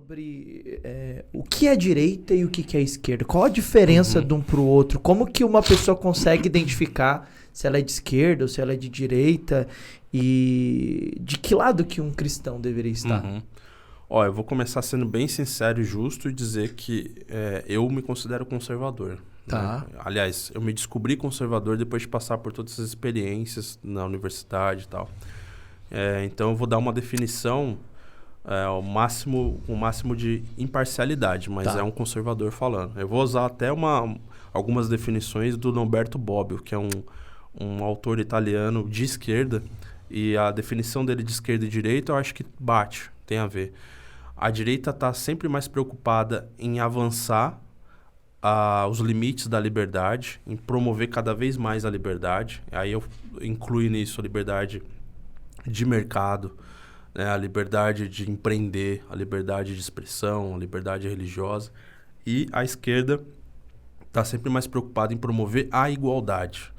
sobre o que é direita e o que é esquerda. Qual a diferença de um para o outro? Como que uma pessoa consegue identificar se ela é de esquerda ou se ela é de direita? E de que lado que um cristão deveria estar? Ó, eu vou começar sendo bem sincero e justo e dizer que eu me considero conservador. Tá. Né? Aliás, eu me descobri conservador depois de passar por todas essas experiências na universidade e tal. Então eu vou dar uma definição o máximo de imparcialidade, mas Tá. é um conservador falando. Eu vou usar até algumas definições do Norberto Bobbio, que é um autor italiano de esquerda, e a definição dele de esquerda e direita eu acho que tem a ver. A direita está sempre mais preocupada em avançar os limites da liberdade, em promover cada vez mais a liberdade. Aí eu incluo nisso a liberdade de mercado, né, a liberdade de empreender, a liberdade de expressão, a liberdade religiosa. E a esquerda está sempre mais preocupada em promover a igualdade,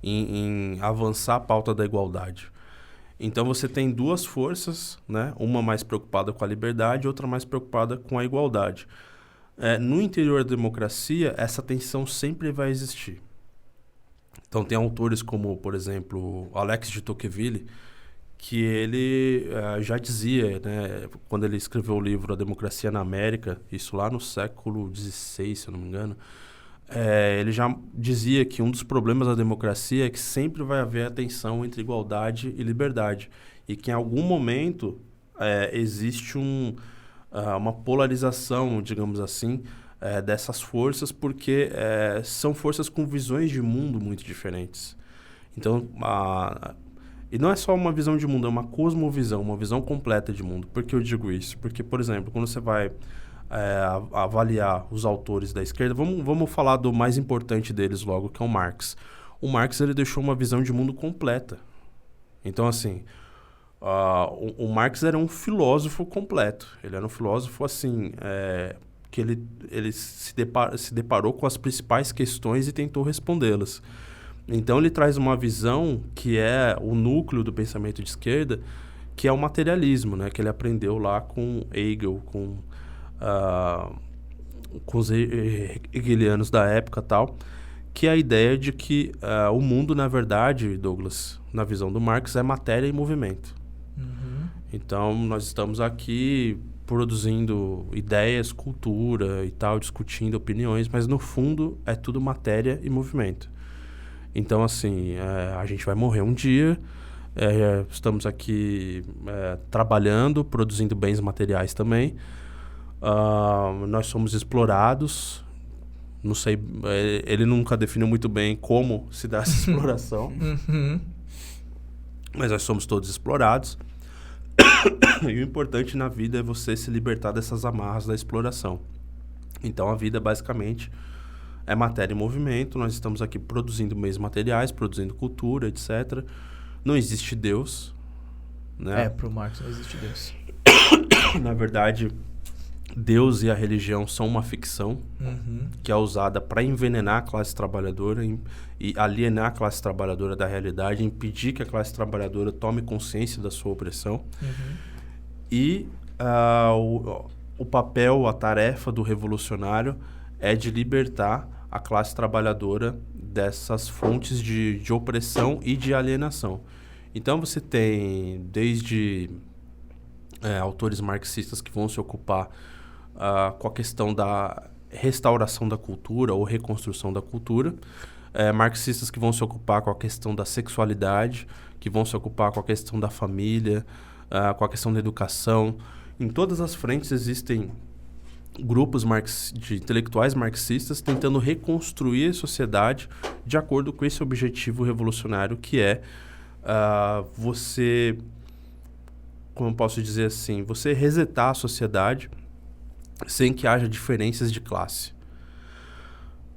em avançar a pauta da igualdade. Então você tem duas forças, né? Uma mais preocupada com a liberdade, outra mais preocupada com a igualdade. No interior da democracia, essa tensão sempre vai existir. Então tem autores como, por exemplo, Alex de Tocqueville, que ele já dizia, né, quando ele escreveu o livro A Democracia na América, isso lá no século XVI, se eu não me engano, ele já dizia que um dos problemas da democracia é que sempre vai haver a tensão entre igualdade e liberdade, e que em algum momento existe uma polarização, digamos assim, dessas forças, porque são forças com visões de mundo muito diferentes. Então, e não é só uma visão de mundo, é uma cosmovisão, uma visão completa de mundo. Por que eu digo isso? Porque, por exemplo, quando você vai avaliar os autores da esquerda, vamos falar do mais importante deles logo, que é o Marx. O Marx ele deixou uma visão de mundo completa. Então, assim, o Marx era um filósofo completo. Ele era um filósofo, assim, que ele se deparou com as principais questões e tentou respondê-las. Então ele traz uma visão que é o núcleo do pensamento de esquerda, que é o materialismo, né? Que ele aprendeu lá com Hegel, com os hegelianos da época e tal, que é a ideia de que o mundo, na verdade, Douglas, na visão do Marx, é matéria e movimento. Então nós estamos aqui produzindo ideias, cultura e tal, discutindo opiniões, mas no fundo é tudo matéria e movimento. Então, assim, a gente vai morrer um dia, estamos aqui trabalhando, produzindo bens materiais também. Nós somos explorados, não sei, ele nunca definiu muito bem como se dá essa exploração, mas nós somos todos explorados. E o importante na vida é você se libertar dessas amarras da exploração. Então, a vida, basicamente, é matéria e movimento. Nós estamos aqui produzindo meios materiais, produzindo cultura, etc. Não existe Deus, né? Pro Marx não existe Deus. Na verdade, Deus e a religião são uma ficção que é usada para envenenar a classe trabalhadora e alienar a classe trabalhadora da realidade, impedir que a classe trabalhadora tome consciência da sua opressão. E o papel, a tarefa do revolucionário é de libertar a classe trabalhadora dessas fontes de opressão e de alienação. Então você tem desde autores marxistas que vão se ocupar com a questão da restauração da cultura ou reconstrução da cultura, marxistas que vão se ocupar com a questão da sexualidade, que vão se ocupar com a questão da família, com a questão da educação. Em todas as frentes existem grupos de intelectuais marxistas tentando reconstruir a sociedade de acordo com esse objetivo revolucionário, que é você, como eu posso dizer assim, você resetar a sociedade sem que haja diferenças de classe.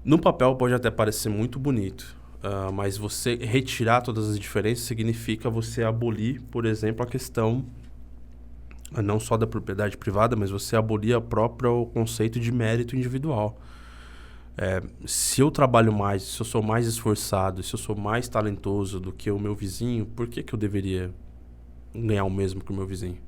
No papel pode até parecer muito bonito, mas você retirar todas as diferenças significa você abolir, por exemplo, a questão não só da propriedade privada, mas você abolir o conceito de mérito individual. Se eu trabalho mais, se eu sou mais esforçado, se eu sou mais talentoso do que o meu vizinho, por que eu deveria ganhar o mesmo que o meu vizinho?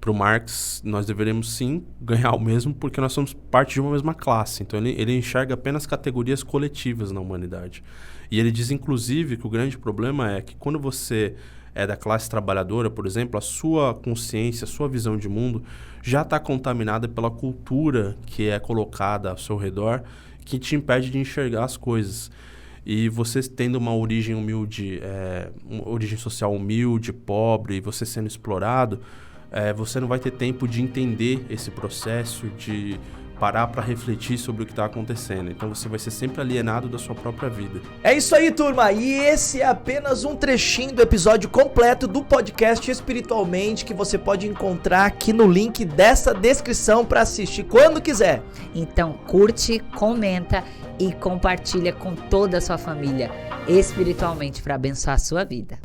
Para o Marx, nós deveríamos sim ganhar o mesmo, porque nós somos parte de uma mesma classe. Então ele enxerga apenas categorias coletivas na humanidade. E ele diz, inclusive, que o grande problema é que quando você é da classe trabalhadora, por exemplo, a sua consciência, a sua visão de mundo já está contaminada pela cultura que é colocada ao seu redor, que te impede de enxergar as coisas. E você tendo uma origem humilde, uma origem social humilde, pobre, e você sendo explorado, você não vai ter tempo de entender esse processo, de parar para refletir sobre o que está acontecendo. Então você vai ser sempre alienado da sua própria vida. É isso aí, turma. E esse é apenas um trechinho do episódio completo do podcast Espiritualmente, que você pode encontrar aqui no link dessa descrição para assistir quando quiser. Então curte, comenta e compartilha com toda a sua família espiritualmente para abençoar a sua vida.